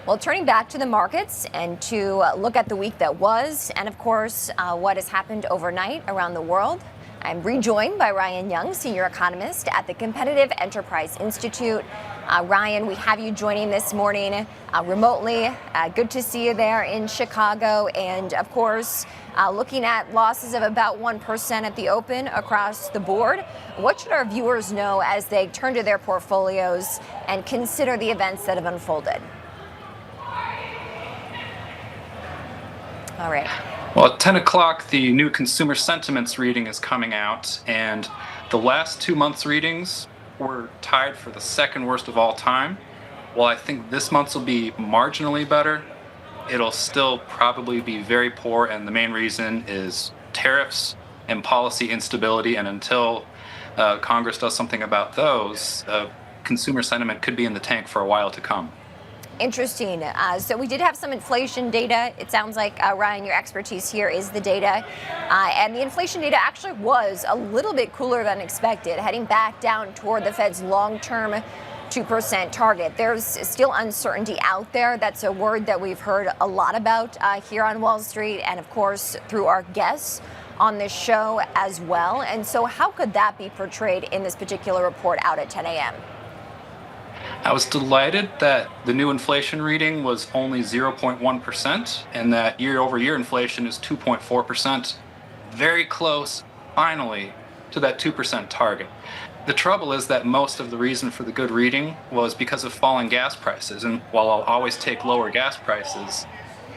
Well, turning back to the markets and to look at the week that was, and of course, what has happened overnight around the world. I'm rejoined by Ryan Young, senior economist at the Competitive Enterprise Institute. Ryan, we have you joining this morning remotely. Good to see you there in Chicago. And of course, looking at losses of about 1% at the open across the board. What should our viewers know as they turn to their portfolios and consider the events that have unfolded? All right. Well, at 10 o'clock, the new consumer sentiments reading is coming out, and the last 2 months' readings were tied for the second worst of all time. While I think this month's will be marginally better, it'll still probably be very poor, and the main reason is tariffs and policy instability. And until Congress does something about those, consumer sentiment could be in the tank for a while to come. Interesting. So we did have some inflation data. It sounds like, Ryan, your expertise here is the data. And the inflation data actually was a little bit cooler than expected, heading back down toward the Fed's long-term 2% target. There's still uncertainty out there. That's a word that we've heard a lot about here on Wall Street and, of course, through our guests on this show as well. And so how could that be portrayed in this particular report out at 10 a.m.? I was delighted that the new inflation reading was only 0.1% and that year-over-year inflation is 2.4%. Very close, finally, to that 2% target. The trouble is that most of the reason for the good reading was because of falling gas prices. And while I'll always take lower gas prices,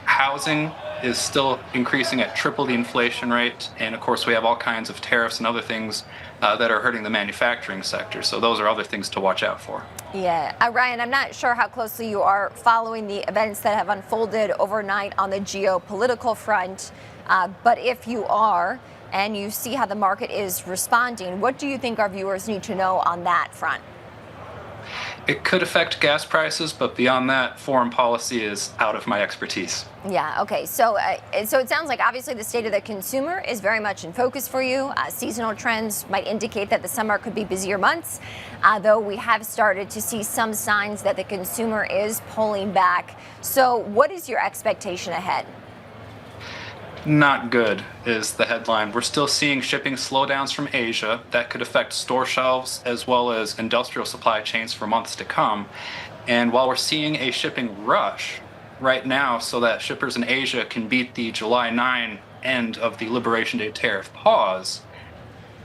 housing is still increasing at triple the inflation rate. And of course, we have all kinds of tariffs and other things that are hurting the manufacturing sector. So those are other things to watch out for. Yeah. Ryan, I'm not sure how closely you are following the events that have unfolded overnight on the geopolitical front. But if you are, and you see how the market is responding, what do you think our viewers need to know on that front? It could affect gas prices, but beyond that, foreign policy is out of my expertise. Yeah, okay. So it sounds like obviously the state of the consumer is very much in focus for you. Seasonal trends might indicate that the summer could be busier months, though we have started to see some signs that the consumer is pulling back. So what is your expectation ahead? Not good is the headline. We're still seeing shipping slowdowns from Asia that could affect store shelves as well as industrial supply chains for months to come. And while we're seeing a shipping rush right now so that shippers in Asia can beat the July 9 end of the Liberation Day tariff pause,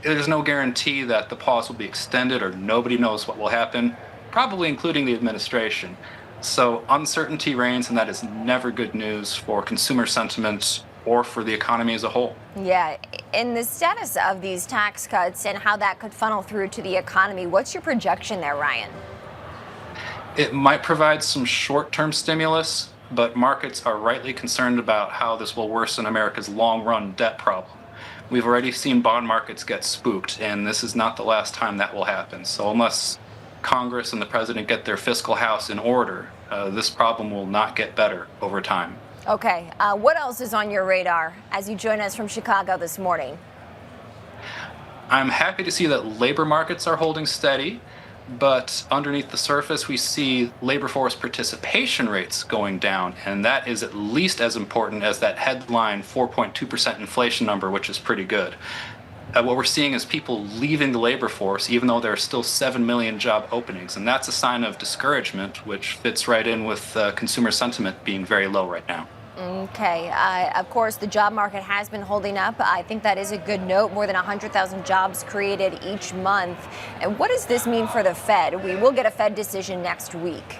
there's no guarantee that the pause will be extended, or nobody knows what will happen, probably including the administration. So uncertainty reigns, and that is never good news for consumer sentiment or for the economy as a whole. Yeah, in the status of these tax cuts and how that could funnel through to the economy, what's your projection there, Ryan? It might provide some short-term stimulus, but markets are rightly concerned about how this will worsen America's long-run debt problem. We've already seen bond markets get spooked, and this is not the last time that will happen. So unless Congress and the president get their fiscal house in order, this problem will not get better over time. Okay, what else is on your radar as you join us from Chicago this morning? I'm happy to see that labor markets are holding steady, but underneath the surface, we see labor force participation rates going down, and that is at least as important as that headline 4.2% inflation number, which is pretty good. What we're seeing is people leaving the labor force, even though there are still 7 million job openings. And that's a sign of discouragement, which fits right in with consumer sentiment being very low right now. Okay. Of course, the job market has been holding up. I think that is a good note. More than 100,000 jobs created each month. And what does this mean for the Fed? We will get a Fed decision next week.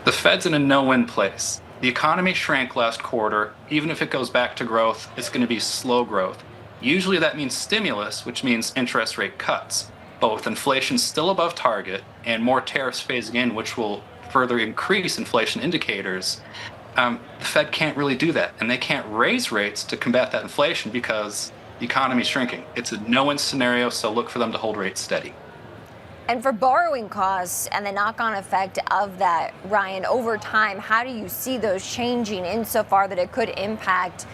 The Fed's in a no-win place. The economy shrank last quarter. Even if it goes back to growth, it's going to be slow growth. Usually that means stimulus, which means interest rate cuts. But with inflation still above target and more tariffs phasing in, which will further increase inflation indicators, the Fed can't really do that. And they can't raise rates to combat that inflation because the economy is shrinking. It's a no-win scenario, so look for them to hold rates steady. And for borrowing costs and the knock-on effect of that, Ryan, over time, how do you see those changing insofar that it could impact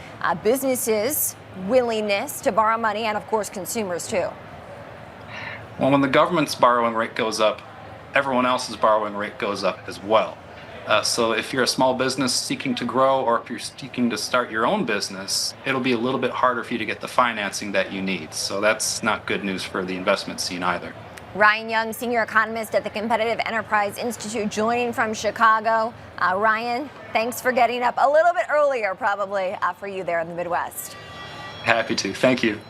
businesses' willingness to borrow money and, of course, consumers too? Well, when the government's borrowing rate goes up, everyone else's borrowing rate goes up as well. So if you're a small business seeking to grow, or if you're seeking to start your own business, it'll be a little bit harder for you to get the financing that you need. So that's not good news for the investment scene either. Ryan Young, senior economist at the Competitive Enterprise Institute, joining from Chicago. Ryan, thanks for getting up a little bit earlier, probably, for you there in the Midwest. Happy to. Thank you.